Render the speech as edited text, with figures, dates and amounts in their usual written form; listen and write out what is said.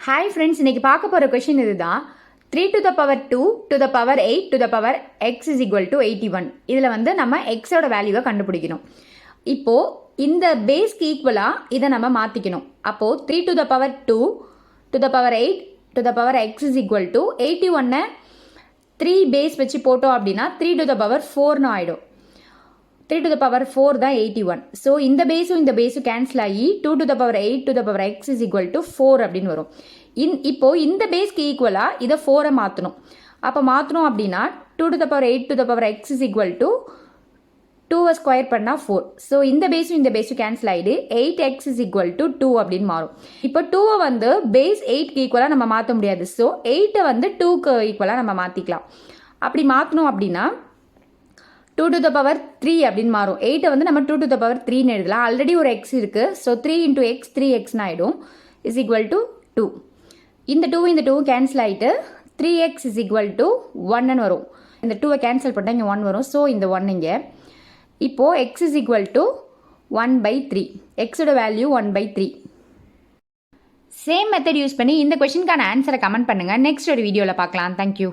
Hi friends, இன்றைக்கி பார்க்க போகிற கொஷின் இதுதான். 3 to the power 2 to the power 8 to the power x is equal to 81. இதில் வந்து நம்ம எக்ஸோட வேல்யூவை கண்டுபிடிக்கணும். இப்போது இந்த பேஸ்க்கு ஈக்குவலாக இதை நம்ம மாற்றிக்கணும். அப்போது 3 to the power 2 to the power 8 to the power x is equal to 81. 3 base வச்சு போட்டோம் அப்படின்னா 3 to the power 4னு ஆகிடும். 3 to the power 4 தான் 81. ஸோ இந்த பேஸும் கேன்சல் ஆகி 2 to the power 8 to the power x is equal to 4 அப்படின்னு வரும். இப்போது இந்த பேஸ்க்கு ஈக்குவலாக இதை 4 மாற்றணும். அப்போ மாற்றணும் அப்படின்னா 2 to the power 8 to the power x is equal to 2 square பண்ணால் 4. ஸோ இந்த பேஸும் cancel ஆகிடு 8x is equal to 2 அப்படின்னு மாறும். இப்போ 2 வந்து பேஸ் 8க்கு ஈக்குவலாக நம்ம மாற்ற முடியாது. ஸோ 8 வந்து 2க்கு ஈக்குவலாக நம்ம மாற்றிக்கலாம். அப்படி மாற்றணும் அப்படின்னா 2 to the power 3 அப்படின்னு மாறும். 8 வந்து நம்ம 2 to the power 3ன்னு எழுதலாம். ஆல்ரெடி ஒரு x இருக்குது. ஸோ 3 into x 3xன்னு ஆகிடும். Is equal to 2. இந்த 2 கேன்சல் ஆகிட்டு 3x இஸ் ஈக்குவல் டு 1ன்னு வரும். இந்த 2வை கேன்சல் பண்ணால் இங்கே 1 வரும். ஸோ இந்த 1 இங்கே. இப்போது x இஸ் ஈக்குவல் டு 1/3. எக்ஸோட வேல்யூ 1/3. சேம் மெத்தட் யூஸ் பண்ணி இந்த கொஷினுக்கான ஆன்சரை கமெண்ட் பண்ணுங்கள். நெக்ஸ்ட் ஒரு வீடியோவில் பார்க்கலாம். தேங்க்யூ.